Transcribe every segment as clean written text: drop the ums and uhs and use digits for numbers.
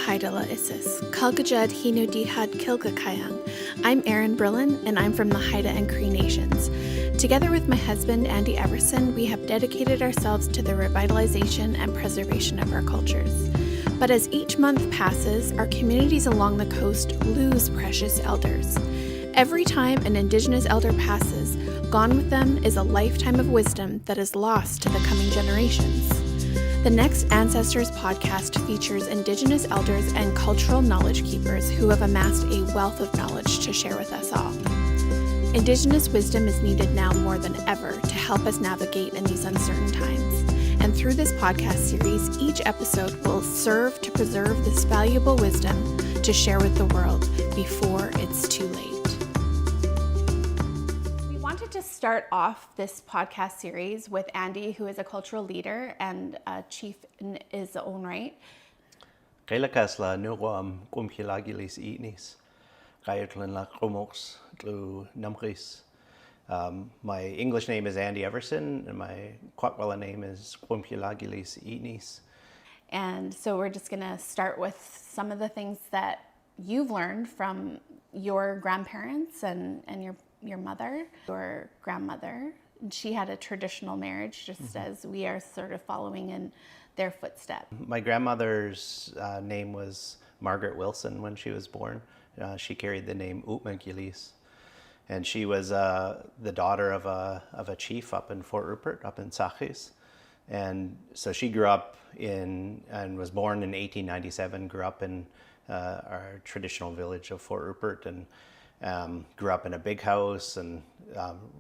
Haidala Isis, Kalgajad Hino Dihad Kilgakayang. I'm Erin Brillin, and I'm from the Haida and Cree Nations. Together with my husband, Andy Everson, we have dedicated ourselves to the revitalization and preservation of our cultures. But as each month passes, our communities along the coast lose precious elders. Every time an Indigenous elder passes, gone with them is a lifetime of wisdom that is lost to the coming generations. The next Ancestors podcast features Indigenous elders and cultural knowledge keepers who have amassed a wealth of knowledge to share with us all. Indigenous wisdom is needed now more than ever to help us navigate in these uncertain times. And through this podcast series, each episode will serve to preserve this valuable wisdom to share with the world before it's too late. To start off this podcast series with Andy, who is a cultural leader and a chief in his own right. Kailakas la nuam kumkilagilis inis. Kayatlan la K'omoks and Kwakwaka'wakw. My English name is Andy Everson, and my Kwakwaka'wakw name is kumkilagilis inis. And so we're just going to start with some of the things that you've learned from your grandparents and your mother, your grandmother. She had a traditional marriage, just as we are sort of following in their footsteps. My grandmother's name was Margaret Wilson when she was born. She carried the name Utmagilis, and she was the daughter of a chief up in Fort Rupert, up in Sachis. And so she grew up and was born in 1897, grew up in our traditional village of Fort Rupert, and grew up in a big house and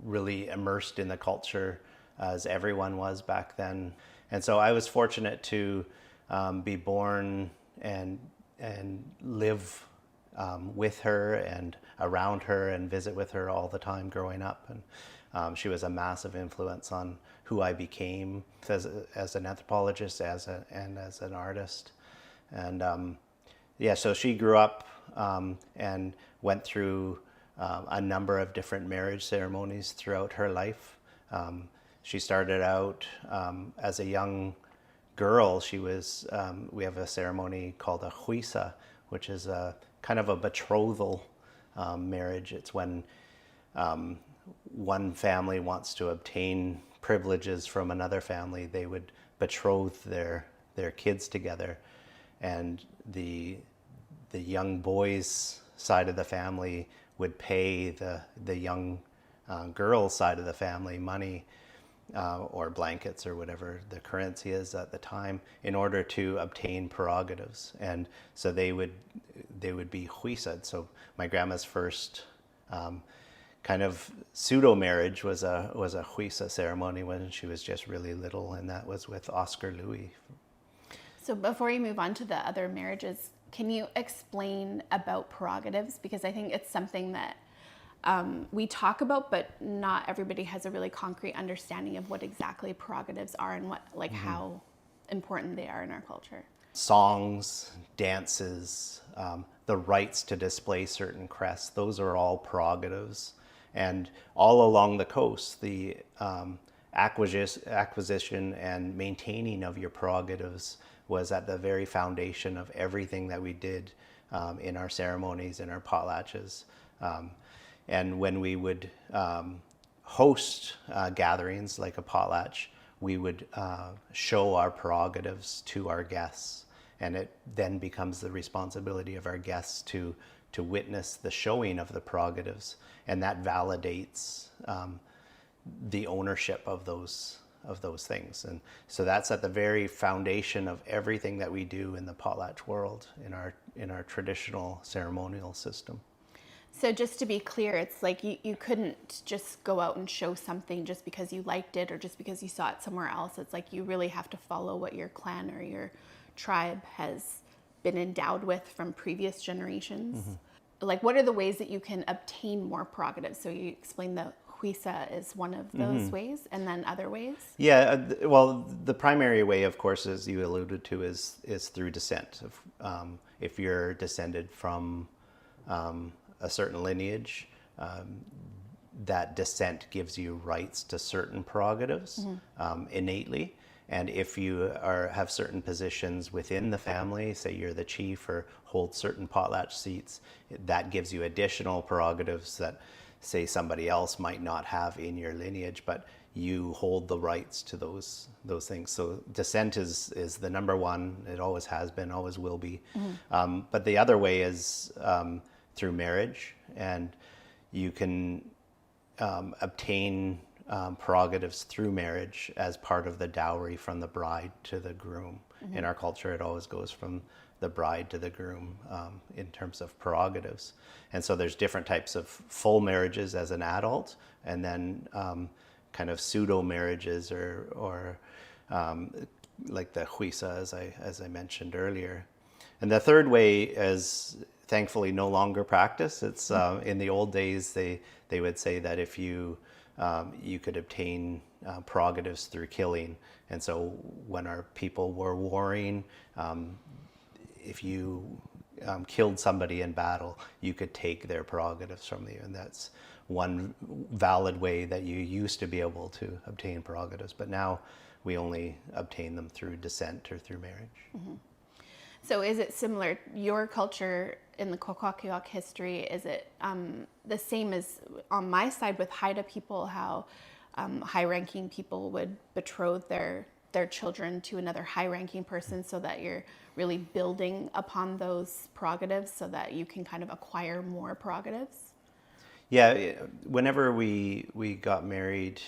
really immersed in the culture as everyone was back then. And so I was fortunate to be born and live with her and around her and visit with her all the time growing up. And she was a massive influence on who I became as an anthropologist and as an artist. And so she grew up and went through a number of different marriage ceremonies throughout her life. She started out as a young girl. She was, we have a ceremony called a huisa, which is a kind of a betrothal marriage. It's when one family wants to obtain privileges from another family, they would betroth their kids together, and the young boys side of the family would pay the young girl side of the family money or blankets or whatever the currency is at the time in order to obtain prerogatives. And so they would be huisad. So my grandma's first kind of pseudo marriage was a huisa ceremony when she was just really little, and that was with Oscar Louis. So before you move on to the other marriages, can you explain about prerogatives? Because I think it's something that we talk about, but not everybody has a really concrete understanding of what exactly prerogatives are and what, how important they are in our culture. Songs, dances, the rights to display certain crests, those are all prerogatives. And all along the coast, the acquisition and maintaining of your prerogatives was at the very foundation of everything that we did in our ceremonies, in our potlatches. And when we would host gatherings like a potlatch, we would show our prerogatives to our guests. And it then becomes the responsibility of our guests to witness the showing of the prerogatives. And that validates the ownership of those things. And so that's at the very foundation of everything that we do in the potlatch world, in our traditional ceremonial system. So just to be clear, it's like you couldn't just go out and show something just because you liked it or just because you saw it somewhere else. It's like you really have to follow what your clan or your tribe has been endowed with from previous generations. Mm-hmm. Like, what are the ways that you can obtain more prerogatives? So you explained the huisa is one of those ways, and then other ways? Yeah, well, the primary way, of course, as you alluded to, is through descent. If you're descended from a certain lineage, that descent gives you rights to certain prerogatives innately. And if you have certain positions within the family, say you're the chief or hold certain potlatch seats, that gives you additional prerogatives that, say, somebody else might not have in your lineage, but you hold the rights to those things. So descent is the number one. It always has been, always will be. But the other way is through marriage, and you can obtain prerogatives through marriage as part of the dowry from the bride to the groom. In our culture, it always goes from the bride to the groom in terms of prerogatives. And so there's different types of full marriages as an adult, and then kind of pseudo marriages or like the huisa, as I mentioned earlier. And the third way is thankfully no longer practiced. It's in the old days they would say that if you could obtain prerogatives through killing. And so when our people were warring, if you killed somebody in battle, you could take their prerogatives from you. And that's one valid way that you used to be able to obtain prerogatives. But now we only obtain them through descent or through marriage. So is it similar, your culture in the Kwakwaka'wakw history, is it the same as on my side with Haida people, how high-ranking people would betroth their children to another high-ranking person so that you're really building upon those prerogatives so that you can kind of acquire more prerogatives? Yeah, whenever we got married,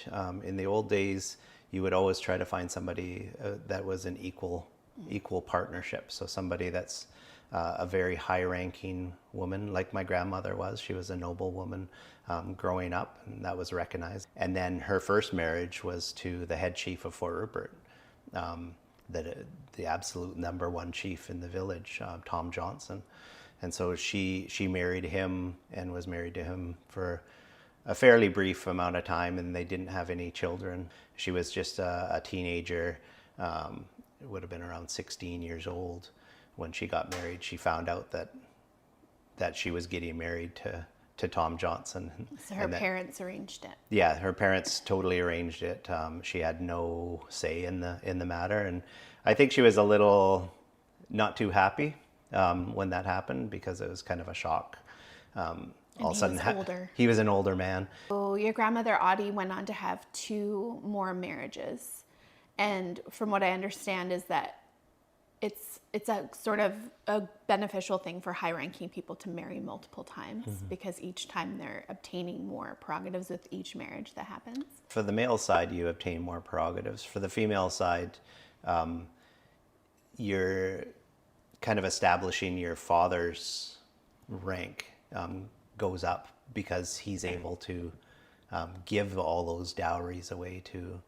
in the old days, you would always try to find somebody that was an equal partnership. So somebody that's a very high-ranking woman, like my grandmother was. She was a noble woman growing up, and that was recognized. And then her first marriage was to the head chief of Fort Rupert, the absolute number one chief in the village, Tom Johnson. And so she married him and was married to him for a fairly brief amount of time, and they didn't have any children. She was just a teenager. It would have been around 16 years old when she got married. She found out that she was getting married to Tom Johnson. So her parents arranged it. Yeah, her parents totally arranged it. She had no say in the matter, and I think she was a little not too happy when that happened, because it was kind of a shock. All of a sudden, he was an older man. So your grandmother Audie went on to have 2 more marriages. And from what I understand is that it's a sort of a beneficial thing for high-ranking people to marry multiple times, because each time they're obtaining more prerogatives with each marriage that happens. For the male side, you obtain more prerogatives. For the female side, you're kind of establishing your father's rank goes up, because he's able to give all those dowries away to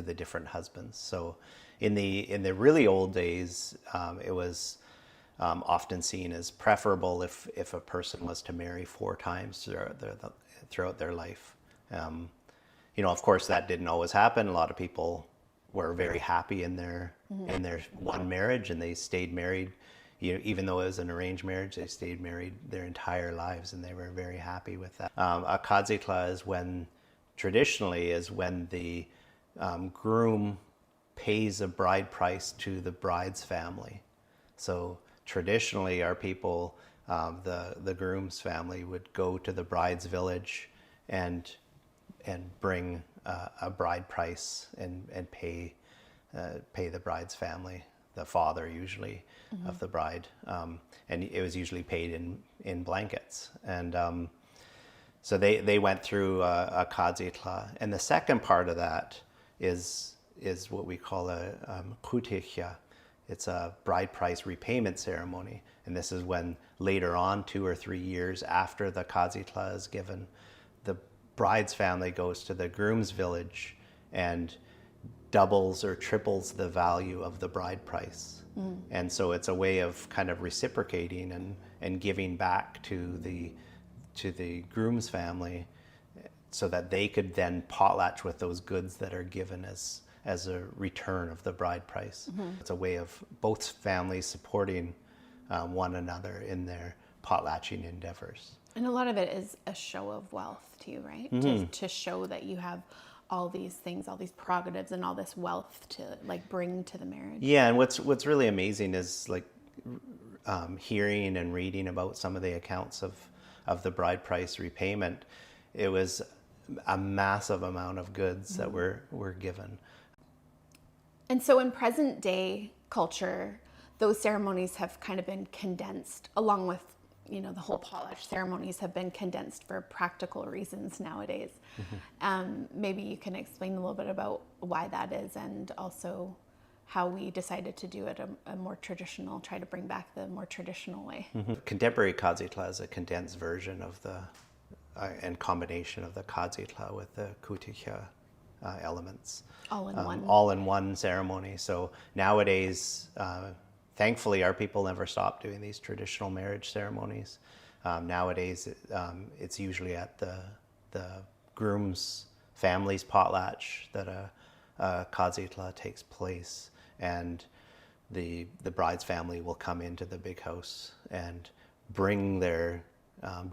the different husbands. So in the really old days, it was often seen as preferable if a person was to marry 4 times throughout their life. Of course, that didn't always happen. A lot of people were very happy in their one marriage, and they stayed married. Even though it was an arranged marriage, they stayed married their entire lives, and they were very happy with that. A kadzikla is traditionally when the groom pays a bride price to the bride's family. So traditionally, our people, the groom's family, would go to the bride's village and bring a bride price and pay the bride's family, the father usually of the bride, and it was usually paid in blankets. And so they went through a kadzikla, and the second part of that is what we call a kutichya. It's a bride price repayment ceremony, and this is when later on, 2 or 3 years after the kadzikla is given, the bride's family goes to the groom's village and doubles or triples the value of the bride price. And so it's a way of kind of reciprocating and giving back to the groom's family so that they could then potlatch with those goods that are given as a return of the bride price. It's a way of both families supporting one another in their potlatching endeavors. And a lot of it is a show of wealth too, right? To show that you have all these things, all these prerogatives and all this wealth to like bring to the marriage. Yeah, and what's really amazing is like hearing and reading about some of the accounts of the bride price repayment. It was a massive amount of goods that were given. And so in present day culture, those ceremonies have kind of been condensed, along with, you know, the whole potlatch ceremonies have been condensed for practical reasons nowadays. Maybe you can explain a little bit about why that is, and also how we decided to do it a more traditional, try to bring back the more traditional way. Contemporary Kazitla is a condensed version of the and combination of the Kazitla with the Kutikya elements. All in one. All in one ceremony. So nowadays, thankfully, our people never stop doing these traditional marriage ceremonies. Nowadays, it's usually at the groom's family's potlatch that a Kazitla takes place, and the bride's family will come into the big house and bring their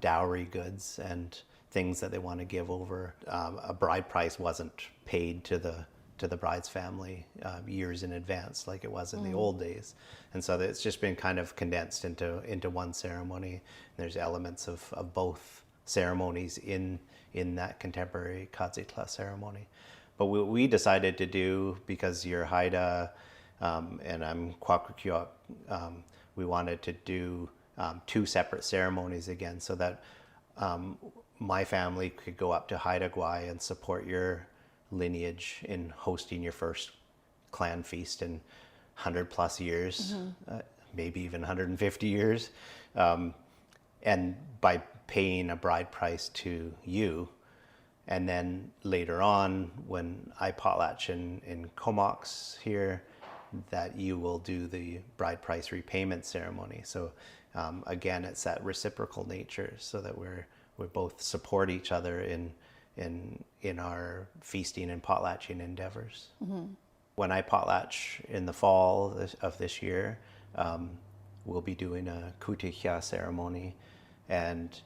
dowry goods and things that they want to give over. A bride price wasn't paid to the bride's family years in advance like it was in the old days, and so it's just been kind of condensed into one ceremony. There's elements of both ceremonies in that contemporary Kazitla ceremony. But what we decided to do, because you're Haida and I'm Kwakwaka'wakw, we wanted to do two separate ceremonies again, so that my family could go up to Haida Gwaii and support your lineage in hosting your first clan feast in 100 plus years, maybe even 150 years. And by paying a bride price to you, and then later on, when I potlatch in K'omoks here, that you will do the bride price repayment ceremony. So again, it's that reciprocal nature, so that we both support each other in our feasting and potlatching endeavors. When I potlatch in the fall of this year, we'll be doing a kutikya ceremony, and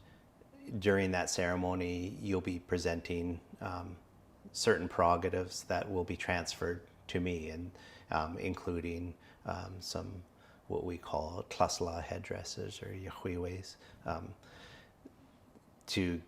during that ceremony, you'll be presenting certain prerogatives that will be transferred to me, and including some what we call tlasla headdresses or yahuiwes, to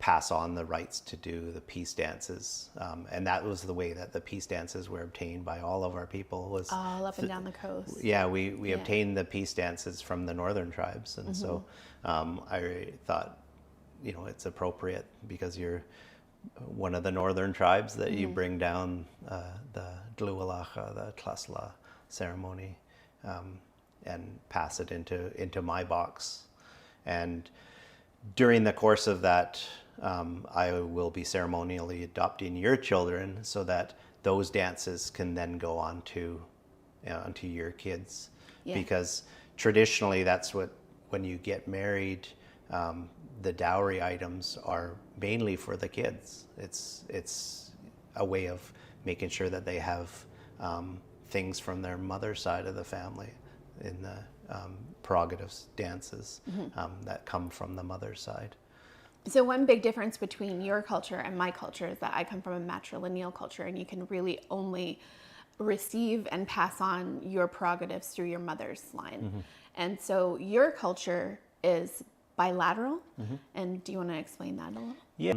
pass on the rights to do the peace dances. And that was the way that the peace dances were obtained by all of our people. Was all up and down the coast. Yeah, we obtained the peace dances from the northern tribes. And so I thought, you know, it's appropriate, because you're one of the northern tribes, that you bring down the Dluwalacha, the Tlasla ceremony, and pass it into my box. And during the course of that, I will be ceremonially adopting your children, so that those dances can then go on to your kids. Because traditionally, that's what, when you get married, the dowry items are mainly for the kids. It's a way of making sure that they have things from their mother's side of the family in the prerogatives dances that come from the mother's side. So one big difference between your culture and my culture is that I come from a matrilineal culture, and you can really only receive and pass on your prerogatives through your mother's line. And so your culture is bilateral. And do you want to explain that a little? Yeah.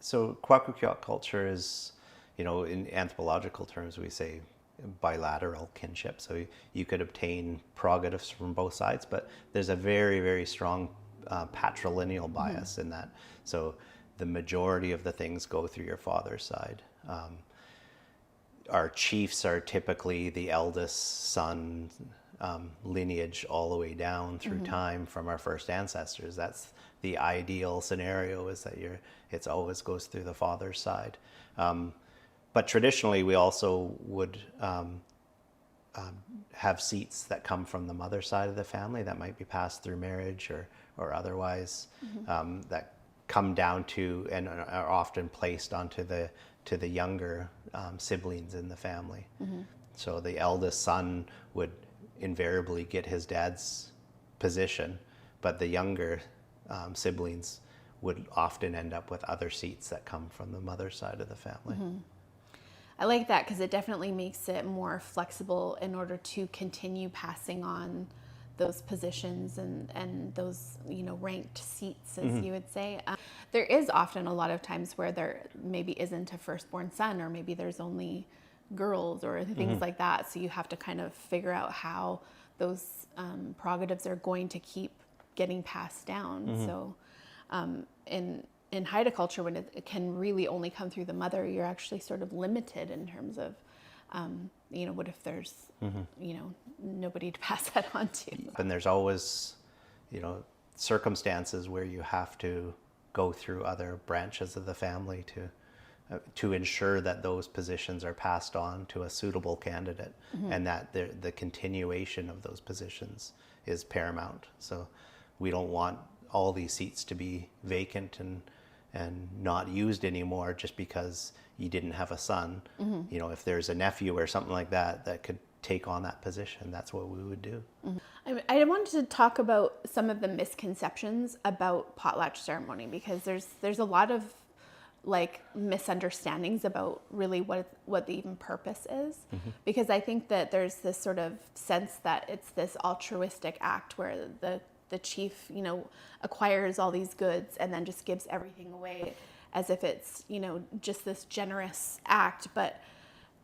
So Kwakwaka'wakw culture is, you know, in anthropological terms, we say bilateral kinship. So you could obtain prerogatives from both sides, but there's a very, very strong patrilineal bias in that. So the majority of the things go through your father's side. Our chiefs are typically the eldest son lineage all the way down through time from our first ancestors. That's the ideal scenario, is that it's always goes through the father's side. But traditionally, we also would have seats that come from the mother's side of the family that might be passed through marriage or otherwise, that come down to and are often placed onto the younger siblings in the family. So the eldest son would invariably get his dad's position, but the younger siblings would often end up with other seats that come from the mother's side of the family. I like that because it definitely makes it more flexible in order to continue passing on those positions and those, you know, ranked seats, as you would say. There is often a lot of times where there maybe isn't a firstborn son, or maybe there's only girls or things like that. So you have to kind of figure out how those prerogatives are going to keep getting passed down. So in Haida culture, when it can really only come through the mother, you're actually sort of limited in terms of, you know, what if there's, you know, nobody to pass that on to? And there's always, you know, circumstances where you have to go through other branches of the family to ensure that those positions are passed on to a suitable candidate, and that the continuation of those positions is paramount. So we don't want all these seats to be vacant and not used anymore just because you didn't have a son. You know, if there's a nephew or something like that that could take on that position, that's what we would do. I wanted to talk about some of the misconceptions about potlatch ceremony, because there's a lot of like misunderstandings about really what the even purpose is. Because I think that there's this sort of sense that it's this altruistic act where the chief, you know, acquires all these goods and then just gives everything away as if it's, you know, just this generous act. But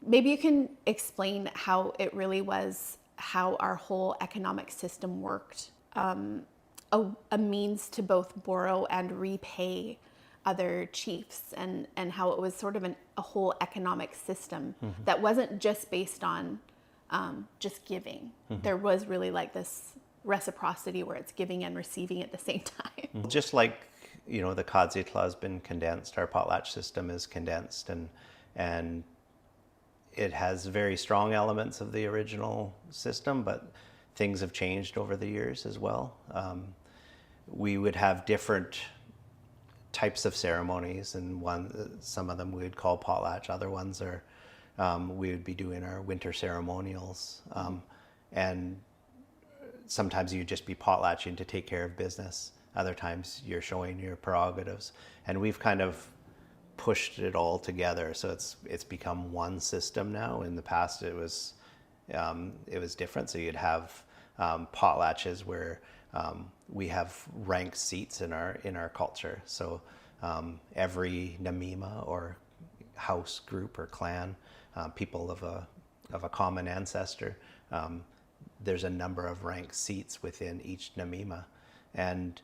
maybe you can explain how it really was, how our whole economic system worked, a means to both borrow and repay other chiefs, and how it was sort of a whole economic system that wasn't just based on just giving. There was really like this reciprocity where it's giving and receiving at the same time. Just like, you know, the Kadzitla has been condensed, our potlatch system is condensed, and it has very strong elements of the original system, but things have changed over the years as well. We would have different types of ceremonies, and some of them we would call potlatch, other ones are we would be doing our winter ceremonials, and sometimes you'd just be potlatching to take care of business. Other times you're showing your prerogatives, and we've kind of pushed it all together, so it's become one system now. In the past it was different, so you'd have potlatches where we have ranked seats in our culture. So every namima or house group or clan, people of a common ancestor, there's a number of ranked seats within each namima, and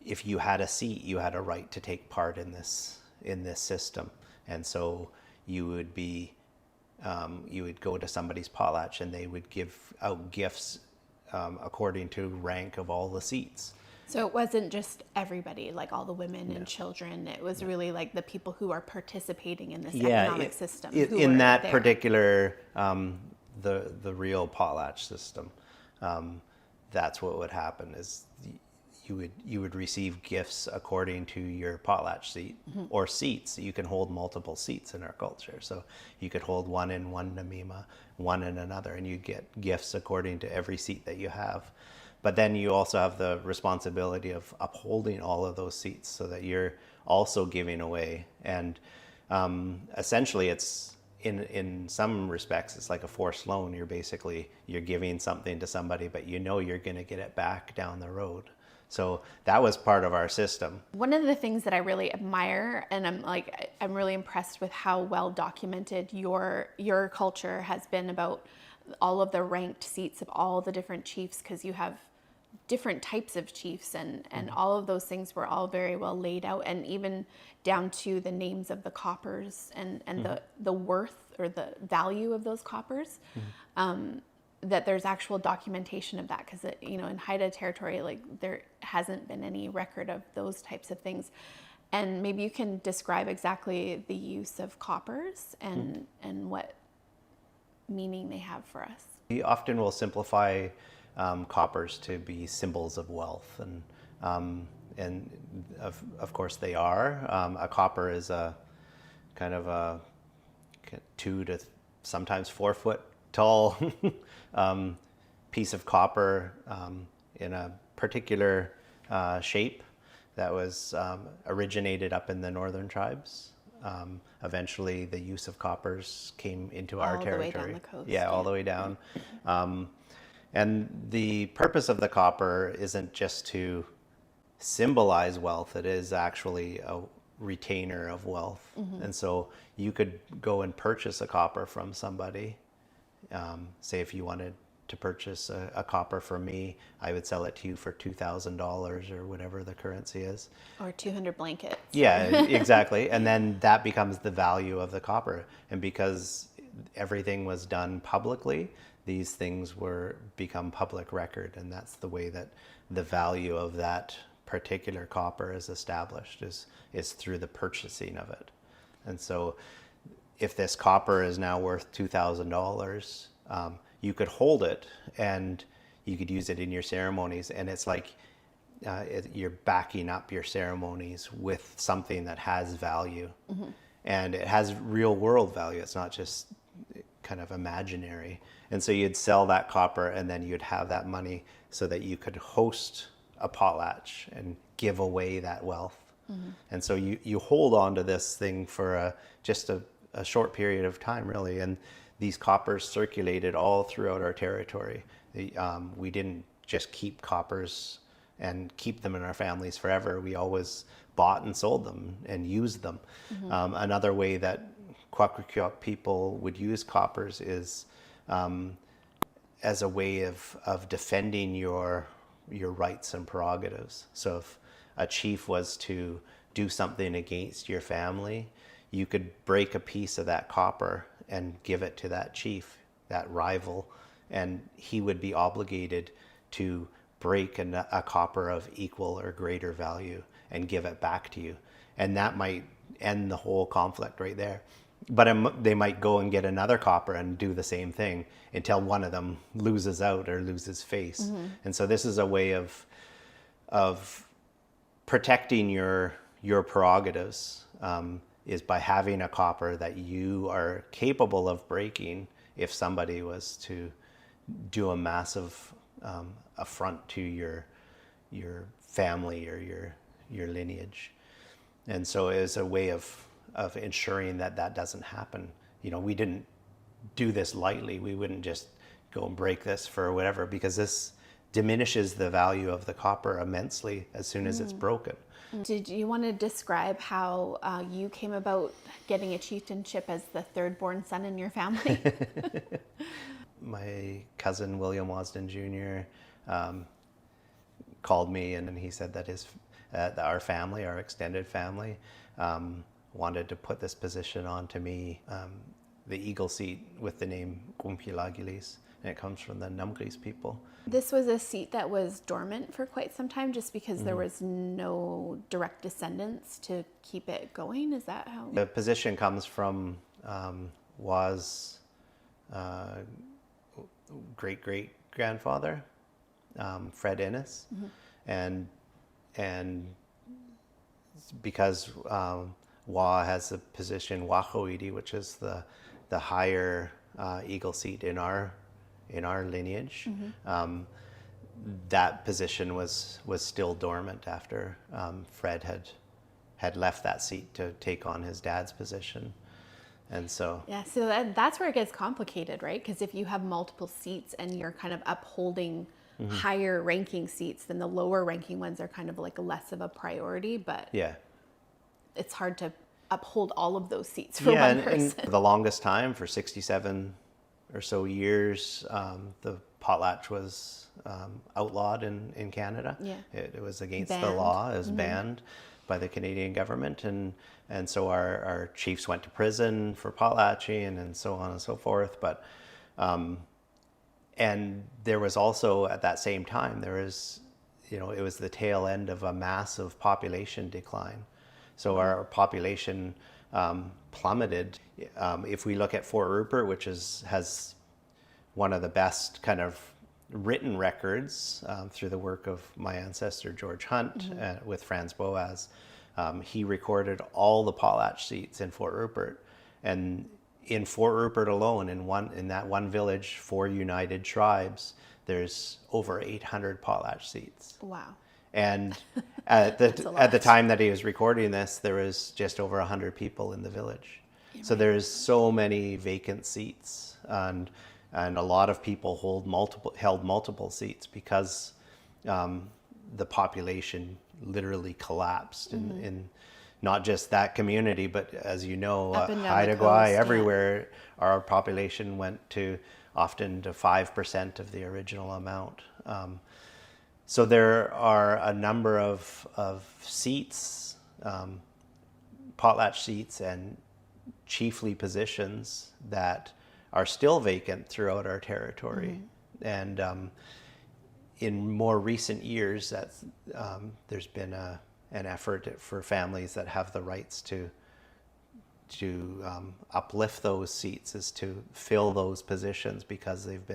if you had a seat, you had a right to take part in this system. And so you would go to somebody's potlatch and they would give out gifts according to rank of all the seats. So it wasn't just everybody, like all the women and children. It was really like the people who are participating in this economic system. In that particular, the real potlatch system, that's what would happen is you would receive gifts according to your potlatch seat, or seats. You can hold multiple seats in our culture. So you could hold one in one namima, one in another, and you get gifts according to every seat that you have. But then you also have the responsibility of upholding all of those seats so that you're also giving away. And essentially it's, in some respects, it's like a forced loan. You're giving something to somebody, but you know you're going to get it back down the road. So that was part of our system. One of the things that I really admire, and I'm really impressed with how well documented your culture has been about all of the ranked seats of all the different chiefs, because you have different types of chiefs, and all of those things were all very well laid out, and even down to the names of the coppers and the worth or the value of those coppers. That there's actual documentation of that, because in Haida territory, like, there hasn't been any record of those types of things. And maybe you can describe exactly the use of coppers and what meaning they have for us. We often will simplify coppers to be symbols of wealth, and and of course they are. A copper is a kind of a 2 to sometimes 4 foot tall piece of copper in a particular shape that was originated up in the northern tribes. Eventually, the use of coppers came into our territory. All the way down the coast. Yeah, all the way down. And the purpose of the copper isn't just to symbolize wealth, it is actually a retainer of wealth. And so you could go and purchase a copper from somebody. Say if you wanted to purchase a copper for me, I would sell it to you for $2,000 or whatever the currency is. Or 200 blankets. Yeah, exactly. And then that becomes the value of the copper. And because everything was done publicly, these things become public record. And that's the way that the value of that particular copper is established, is through the purchasing of it. And so if this copper is now worth $2,000, you could hold it and you could use it in your ceremonies. And it's like you're backing up your ceremonies with something that has value. And it has real world value. It's not just kind of imaginary. And so you'd sell that copper and then you'd have that money so that you could host a potlatch and give away that wealth. And so you hold on to this thing for just a short period of time, really. And these coppers circulated all throughout our territory. We didn't just keep coppers and keep them in our families forever. We always bought and sold them and used them. Another way that Kwakwaka'wakw people would use coppers is as a way of defending your rights and prerogatives. So if a chief was to do something against your family, you could break a piece of that copper and give it to that chief, that rival, and he would be obligated to break a copper of equal or greater value and give it back to you. And that might end the whole conflict right there. But they might go and get another copper and do the same thing until one of them loses out or loses face. And so this is a way of protecting your prerogatives, is by having a copper that you are capable of breaking if somebody was to do a massive affront to your family or your lineage. And so it was a way of ensuring that doesn't happen. You know, we didn't do this lightly. We wouldn't just go and break this for whatever, because this diminishes the value of the copper immensely as soon as it's broken. Did you want to describe how you came about getting a chieftainship as the third born son in your family? My cousin William Wasden Jr. Called me and he said that our family, our extended family, wanted to put this position onto me, the eagle seat with the name K'omoks, and it comes from the Numgris people. This was a seat that was dormant for quite some time just because there was no direct descendants to keep it going. Is that how? The position comes from Wa's great-great-grandfather, Fred Innes, and because Wa has the position Wachoidi, which is the higher eagle seat in our lineage. That position was still dormant after Fred had left that seat to take on his dad's position. And so that's where it gets complicated, right? Because if you have multiple seats and you're kind of upholding higher ranking seats, then the lower ranking ones are kind of like less of a priority, but it's hard to uphold all of those seats for one person. And for the longest time, for 67 or so years, the potlatch was outlawed in Canada. It was against the law. It was banned by the Canadian government, and so our chiefs went to prison for potlatching and so on and so forth. But and there was also at that same time it was the tail end of a massive population decline. So our population plummeted. If we look at Fort Rupert, which has one of the best kind of written records through the work of my ancestor George Hunt with Franz Boas. He recorded all the potlatch seats in Fort Rupert, and in Fort Rupert alone, in that one village, 4 united tribes, there's over 800 potlatch seats. Wow. And at the time that he was recording this, there was just over 100 people in the village. So there's so many vacant seats, and a lot of people held multiple seats because the population literally collapsed in not just that community, but as you know, Haida Gwaii, everywhere, our population went to often to 5% of the original amount. So there are a number of seats, potlatch seats and chiefly positions that are still vacant throughout our territory. And in more recent years, there's been an effort for families that have the rights to uplift those seats, is to fill those positions because they've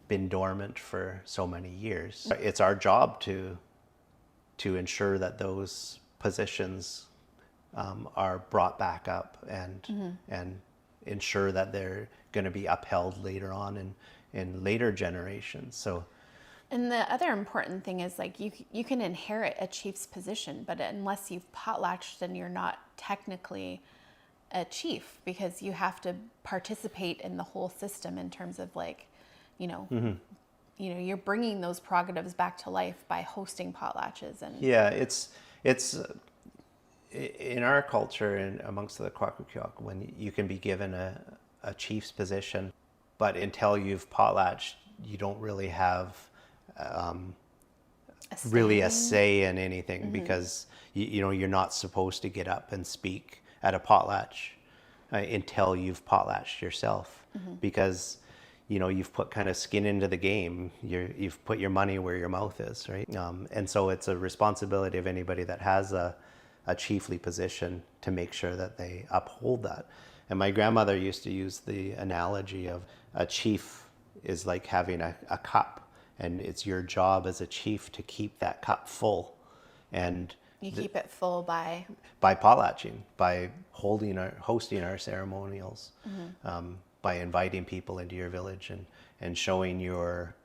been dormant for so many years. It's our job to ensure that those positions are brought back up and ensure that they're going to be upheld later on in later generations. So, and the other important thing is, like, you can inherit a chief's position, but unless you've potlatched, then you're not technically a chief, because you have to participate in the whole system in terms of, like, you're bringing those prerogatives back to life by hosting potlatches. And yeah, it's in our culture and amongst the Kwakwaka'wakw, when you can be given a chief's position, but until you've potlatched, you don't really have a say in anything, because you're not supposed to get up and speak at a potlatch until you've potlatched yourself, because you've put kind of skin into the game. You've put your money where your mouth is, right? And so it's a responsibility of anybody that has a chiefly position to make sure that they uphold that. And my grandmother used to use the analogy of a chief is like having a cup, and it's your job as a chief to keep that cup full. And you keep it full by potlatching, by hosting our ceremonials, by inviting people into your village and showing your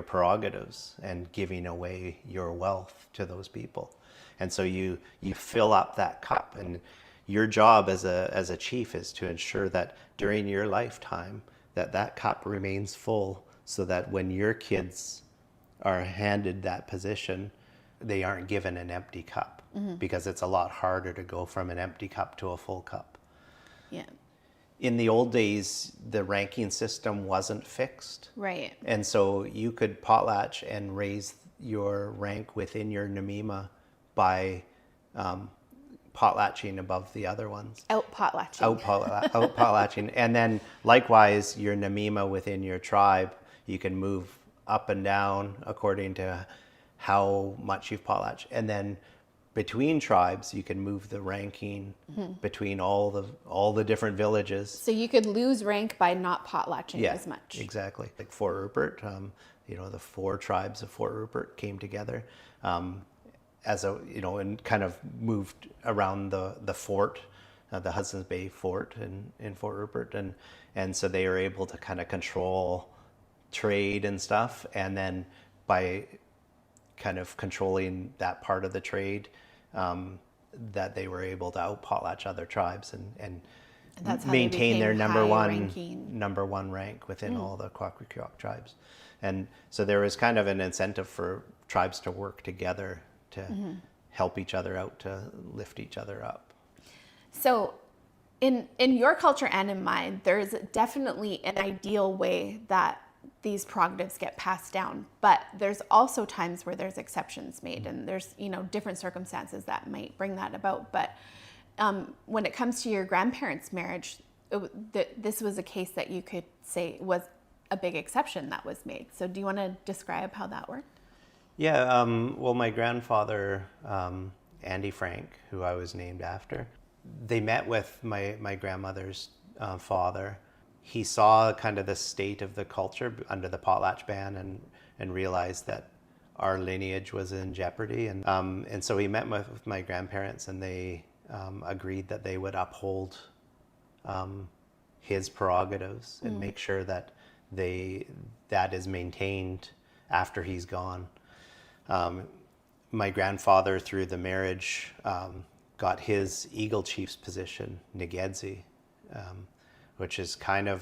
prerogatives and giving away your wealth to those people. And so you fill up that cup, and your job as a chief is to ensure that during your lifetime that cup remains full, so that when your kids are handed that position, they aren't given an empty cup, because it's a lot harder to go from an empty cup to a full cup. Yeah. In the old days, the ranking system wasn't fixed. Right. And so you could potlatch and raise your rank within your Namima by potlatching above the other ones. Out potlatching. Out potlatching. And then likewise, your Namima within your tribe, you can move up and down according to how much you've potlatched. And then between tribes, you can move the ranking between all the different villages. So you could lose rank by not potlatching as much. Exactly. Like Fort Rupert, the 4 tribes of Fort Rupert came together and kind of moved around the fort, the Hudson's Bay Fort in Fort Rupert, and so they were able to kind of control trade and stuff, and then by kind of controlling that part of the trade, that they were able to out-potlatch other tribes and maintain their number one rank within all the Kwakwaka'wakw tribes. And so there was kind of an incentive for tribes to work together to help each other out, to lift each other up. So in your culture and in mine, there's definitely an ideal way that these prerogatives get passed down, but there's also times where there's exceptions made, and there's different circumstances that might bring that about. But when it comes to your grandparents' marriage, this was a case that you could say was a big exception that was made. So do you want to describe how that worked? Yeah, well, my grandfather, Andy Frank, who I was named after, they met with my grandmother's father. he saw kind of the state of the culture under the potlatch ban and realized that our lineage was in jeopardy. And so he met with my grandparents, and they agreed that they would uphold his prerogatives and make sure that that is maintained after he's gone. My grandfather, through the marriage, got his Eagle Chief's position, Negedzi, which is kind of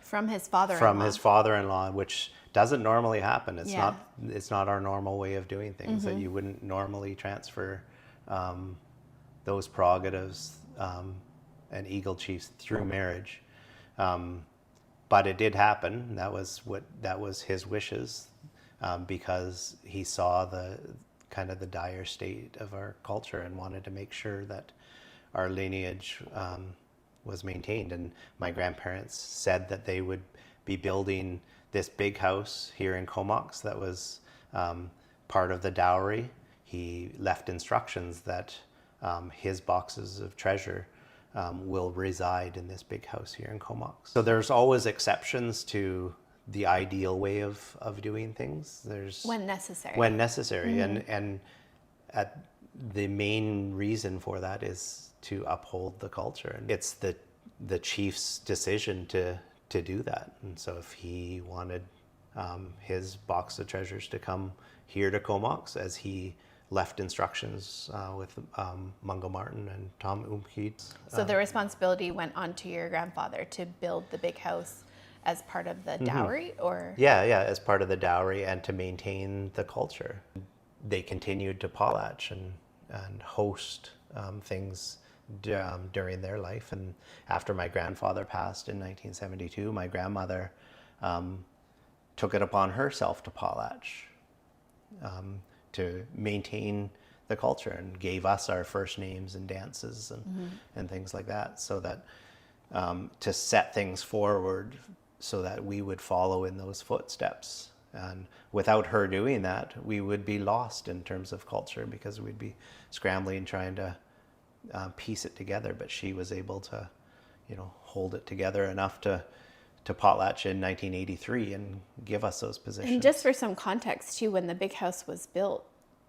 from his father-in-law. From his father-in-law, which doesn't normally happen. It's not our normal way of doing things. That you wouldn't normally transfer those prerogatives and Eagle Chiefs through marriage. But it did happen. That was his wishes, because he saw the kind of the dire state of our culture and wanted to make sure that our lineage was maintained. And my grandparents said that they would be building this big house here in K'omoks that was part of the dowry. He left instructions that his boxes of treasure will reside in this big house here in K'omoks. So there's always exceptions to the ideal way of doing things. There's when necessary. When necessary, and the main reason for that is to uphold the culture. And it's the chief's decision to do that. And so if he wanted his box of treasures to come here to K'omoks, as he left instructions with Mungo Martin and Tom Umkeet. So the responsibility went on to your grandfather to build the big house as part of the dowry, or? Yeah, as part of the dowry and to maintain the culture. They continued to potlatch and host things during their life. And after my grandfather passed in 1972, my grandmother took it upon herself to potlatch, to maintain the culture, and gave us our first names and dances and things like that, so that to set things forward so that we would follow in those footsteps. And without her doing that, we would be lost in terms of culture, because we'd be scrambling trying to piece it together. But she was able to, hold it together enough to potlatch in 1983 and give us those positions. And just for some context too, when the big house was built,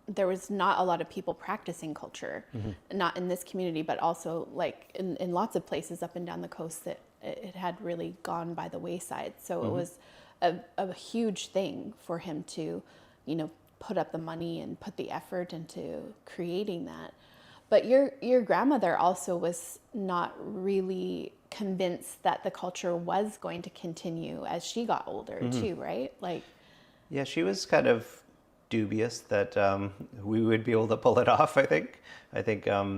there was not a lot of people practicing culture, not in this community, but also like in lots of places up and down the coast that it had really gone by the wayside. So it was a huge thing for him to, put up the money and put the effort into creating that. But your grandmother also was not really convinced that the culture was going to continue as she got older too, right? Yeah, she was kind of dubious that we would be able to pull it off. I think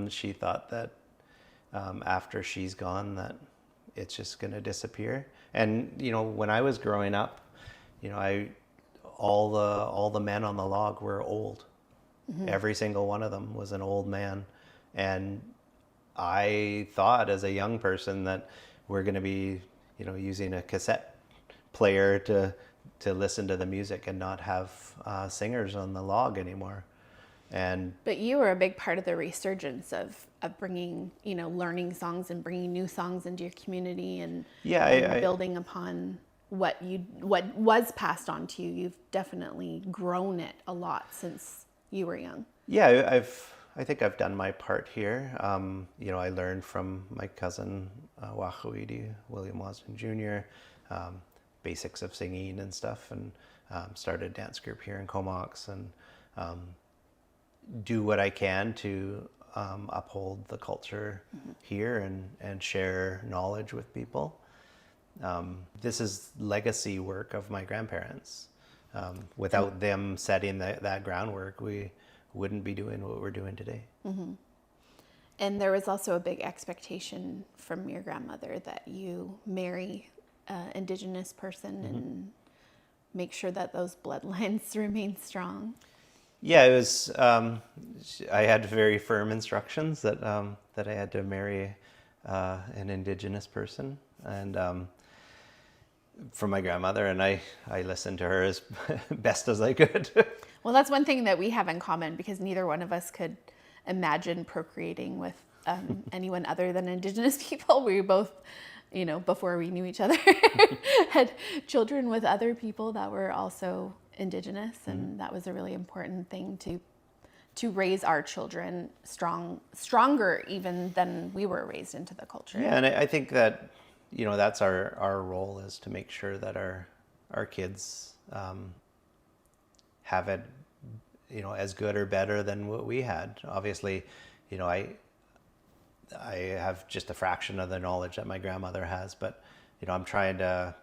she thought that after she's gone, that it's just going to disappear. And when I was growing up, all the men on the log were old. Every single one of them was an old man. And I thought as a young person that we're going to be, using a cassette player to listen to the music and not have singers on the log anymore. But you were a big part of the resurgence of bringing, learning songs and bringing new songs into your community and building upon what was passed on to you. You've definitely grown it a lot since you were young. Yeah, I think I've done my part here. I learned from my cousin Wachawidi, William Wasden Jr., basics of singing and stuff, and started a dance group here in K'omoks, and do what I can to uphold the culture here and share knowledge with people. This is legacy work of my grandparents. Without them setting that groundwork, we wouldn't be doing what we're doing today. And there was also a big expectation from your grandmother that you marry an Indigenous person and make sure that those bloodlines remain strong. Yeah, it was. I had very firm instructions that I had to marry an Indigenous person, and from my grandmother, and I listened to her as best as I could. Well, that's one thing that we have in common, because neither one of us could imagine procreating with anyone other than Indigenous people. We both, before we knew each other, had children with other people that were also Indigenous, and that was a really important thing to raise our children stronger even than we were raised into the culture. Yeah, and I think that, that's our role, is to make sure that our kids have it, as good or better than what we had. Obviously, I have just a fraction of the knowledge that my grandmother has, but, I'm trying to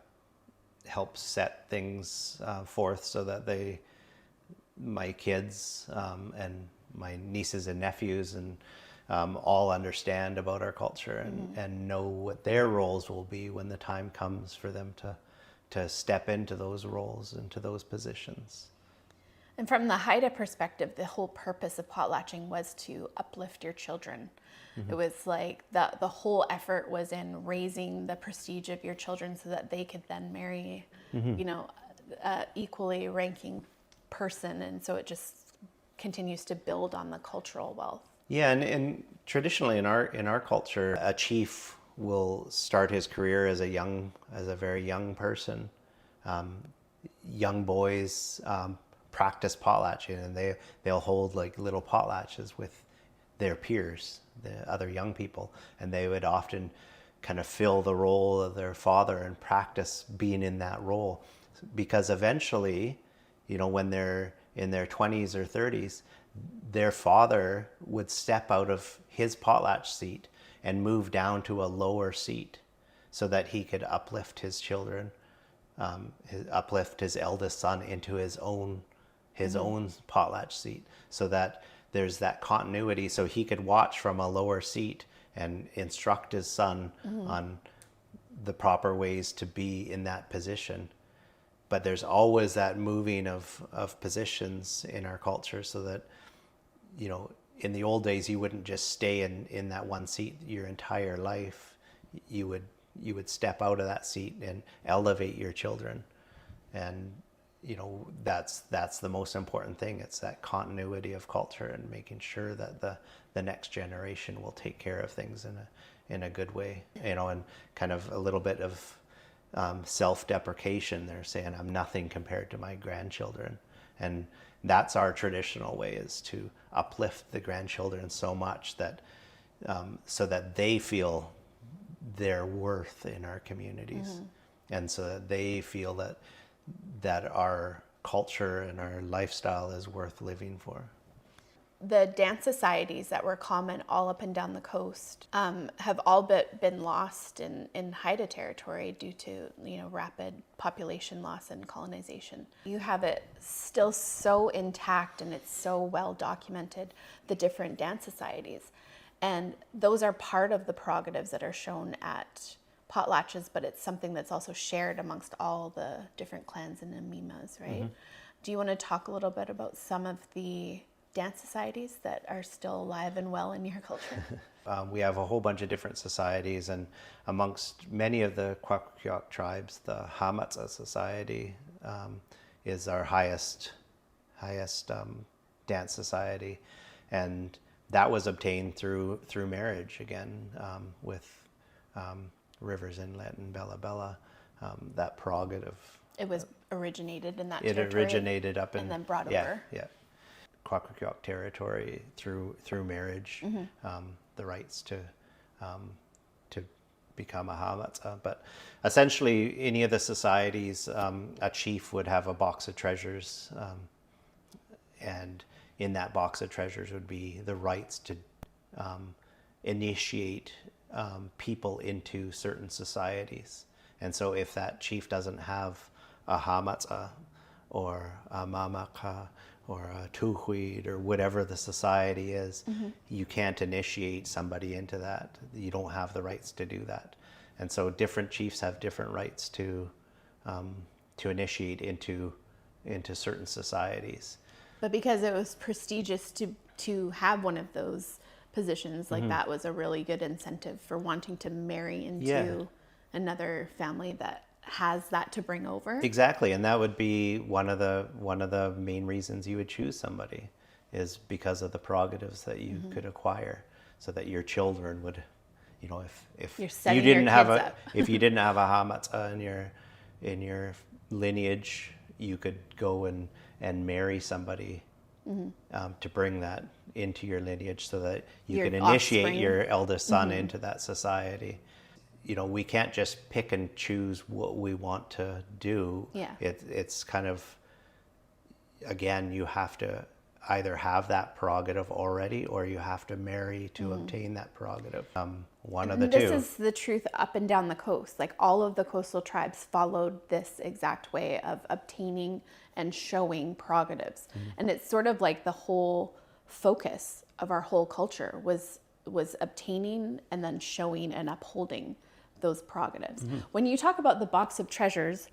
help set things forth so that my kids and my nieces and nephews and all understand about our culture and know what their roles will be when the time comes for them to step into those roles, into those positions. And from the Haida perspective, the whole purpose of potlatching was to uplift your children. It was like the whole effort was in raising the prestige of your children so that they could then marry, equally ranking person. And so it just continues to build on the cultural wealth. Yeah, and traditionally in our culture, a chief will start his career as a very young person. Young boys practice potlatching, and they'll hold like little potlatches with their peers, the other young people, and they would often kind of fill the role of their father and practice being in that role, because eventually, when they're in their 20s or 30s, their father would step out of his potlatch seat and move down to a lower seat so that he could uplift his children, uplift his eldest son into his own potlatch seat, so that there's that continuity, so he could watch from a lower seat and instruct his son on the proper ways to be in that position. But there's always that moving of positions in our culture, so that, in the old days, you wouldn't just stay in that one seat your entire life. You would step out of that seat and elevate your children. And, that's the most important thing. It's that continuity of culture and making sure that the next generation will take care of things in a good way, and kind of a little bit of self-deprecation. They're saying, I'm nothing compared to my grandchildren. And that's our traditional way, is to uplift the grandchildren so much that so that they feel their worth in our communities, and so that they feel that our culture and our lifestyle is worth living for. The dance societies that were common all up and down the coast have all but been lost in Haida territory due to rapid population loss and colonization. You have it still so intact, and it's so well documented, the different dance societies, and those are part of the prerogatives that are shown at potlatches, but it's something that's also shared amongst all the different clans and amimas, right? Do you want to talk a little bit about some of the dance societies that are still alive and well in your culture? We have a whole bunch of different societies, and amongst many of the Kwakwaka'wakw tribes, the Hamatsa Society is our highest dance society, and that was obtained through marriage again, with Rivers Inlet and Bella Bella, that prerogative. It was originated in that It territory. originated up in, and then brought yeah, over. Kwakwaka'wakw territory through marriage, the rights to become a hamatsa. But essentially, any of the societies, a chief would have a box of treasures, and in that box of treasures would be the rights to initiate people into certain societies. And so if that chief doesn't have a hamatsa or a mamaka or a tuhuid or whatever the society is, you can't initiate somebody into that. You don't have the rights to do that. And so different chiefs have different rights to initiate into certain societies. But because it was prestigious to have one of those positions, like that was a really good incentive for wanting to marry into another family that has that to bring over. Exactly, and that would be one of the main reasons you would choose somebody, is because of the prerogatives that you could acquire, so that your children would you know, if You're you setting didn't your have kids a up. if you didn't have a hamatsa in your lineage, you could go and marry somebody to bring that into your lineage so that you Your can initiate offspring. your eldest son into that society. You know, we can't just pick and choose what we want to do. Yeah. It's kind of, again, you have to either have that prerogative already or you have to marry to obtain that prerogative. One of the two. This is the truth up and down the coast. Like all of the coastal tribes followed this exact way of obtaining and showing prerogatives. And it's sort of like the whole focus of our whole culture was obtaining and then showing and upholding those prerogatives. When you talk about the box of treasures,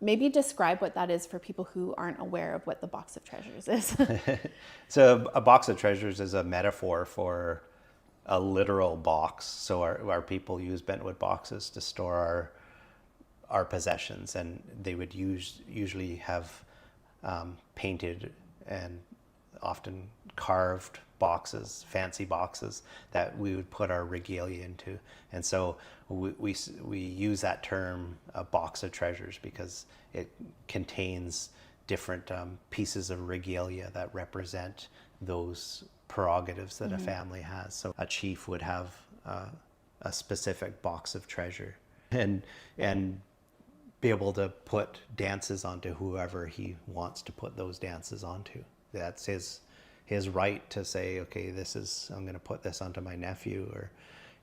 maybe describe what that is for people who aren't aware of what the box of treasures is. So a box of treasures is a metaphor for a literal box. So our people use bentwood boxes to store our possessions, and they would usually have painted and often carved boxes, fancy boxes that we would put our regalia into. And so we use that term, a box of treasures, because it contains different pieces of regalia that represent those prerogatives that a family has. So a chief would have a specific box of treasure and be able to put dances onto whoever he wants to put those dances onto. That's his right to say, okay, I'm going to put this onto my nephew or,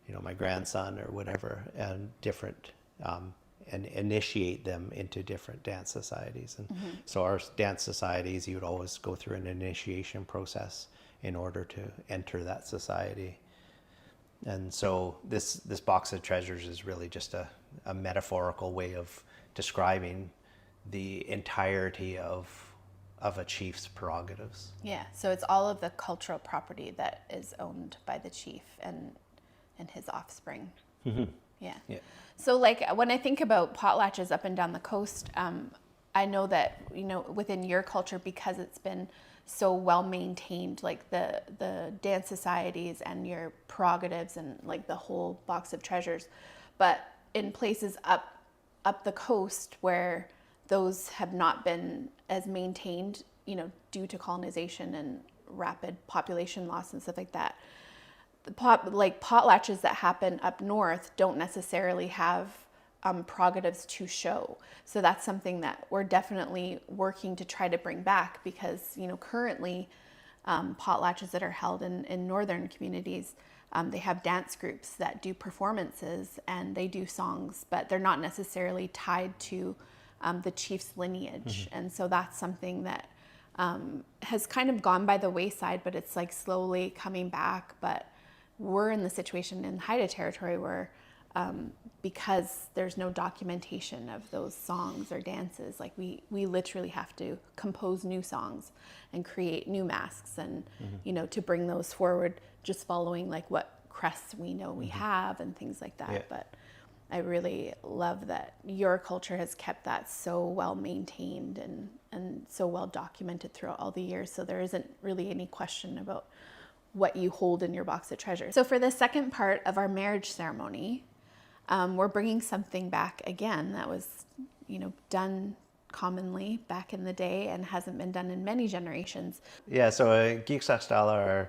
you know, my grandson or whatever, and different, and initiate them into different dance societies. And so our dance societies, you would always go through an initiation process in order to enter that society. And so this box of treasures is really just a metaphorical way of describing the entirety of a chief's prerogatives. Yeah, so it's all of the cultural property that is owned by the chief and his offspring. Yeah. So like when I think about potlatches up and down the coast, I know that, you know, within your culture, because it's been so well maintained, like the dance societies and your prerogatives and like the whole box of treasures, but in places up the coast where those have not been as maintained, you know, due to colonization and rapid population loss and stuff like that, like potlatches that happen up north don't necessarily have prerogatives to show. So that's something that we're definitely working to try to bring back, because, you know, currently potlatches that are held in northern communities, they have dance groups that do performances and they do songs, but they're not necessarily tied to the chief's lineage. And so that's something that has kind of gone by the wayside, but it's like slowly coming back. But we're in the situation in Haida territory where because there's no documentation of those songs or dances, like we literally have to compose new songs and create new masks and you know, to bring those forward, just following like what crests we know we have and things like that. Yeah. But I really love that your culture has kept that so well maintained and so well documented throughout all the years. So there isn't really any question about what you hold in your box of treasures. So for the second part of our marriage ceremony, we're bringing something back again that was, you know, done commonly back in the day and hasn't been done in many generations. Yeah, so K'omoks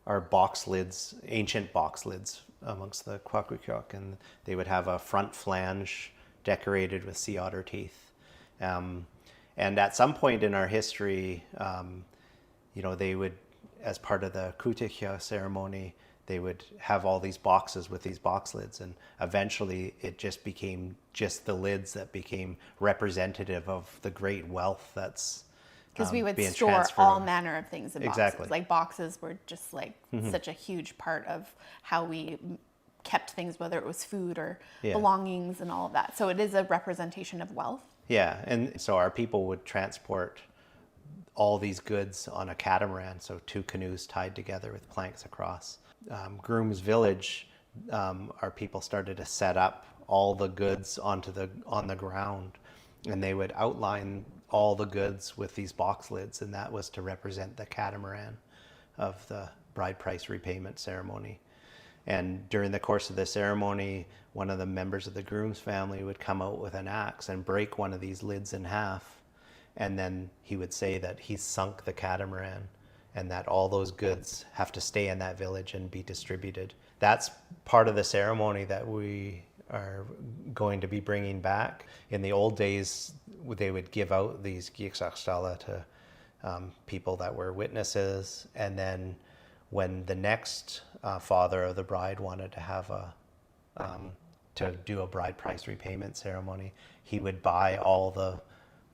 are box lids, ancient box lids amongst the Kwakwaka'wakw, and they would have a front flange decorated with sea otter teeth. And at some point in our history, you know, they would, as part of the Kutikya ceremony, they would have all these boxes with these box lids, and eventually it just became just the lids that became representative of the great wealth that's because we would being store transferred. all manner of things in boxes. Exactly. Like boxes were just like such a huge part of how we kept things, whether it was food or belongings and all of that. So it is a representation of wealth. Yeah, and so our people would transport all these goods on a catamaran, so two canoes tied together with planks across. Groom's Village, our people started to set up all the goods on the ground, and they would outline all the goods with these box lids, and that was to represent the catamaran of the bride price repayment ceremony. And during the course of the ceremony, one of the members of the groom's family would come out with an axe and break one of these lids in half. And then he would say that he sunk the catamaran and that all those goods have to stay in that village and be distributed. That's part of the ceremony that we are going to be bringing back. In the old days, they would give out these giksakstala to people that were witnesses, and then when the next father of the bride wanted to have to do a bride price repayment ceremony, he would buy all the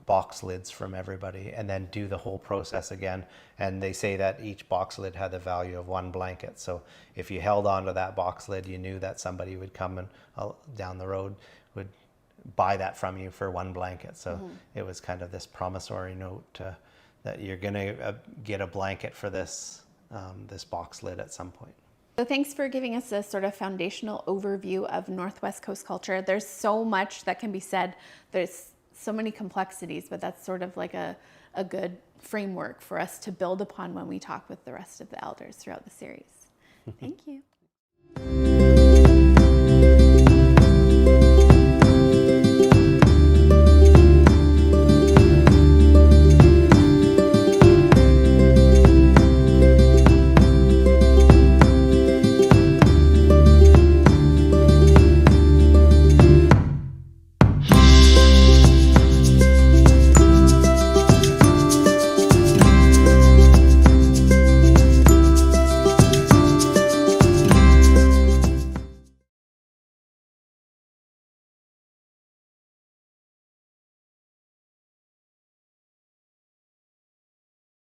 box lids from everybody and then do the whole process again. And they say that each box lid had the value of one blanket. So if you held on to that box lid, you knew that somebody would come and down the road would buy that from you for one blanket. So it was kind of this promissory note that you're going to get a blanket for this this box lid at some point. So thanks for giving us a sort of foundational overview of Northwest Coast culture. There's so much that can be said. There's so many complexities, but that's sort of like a good framework for us to build upon when we talk with the rest of the elders throughout the series. Thank you.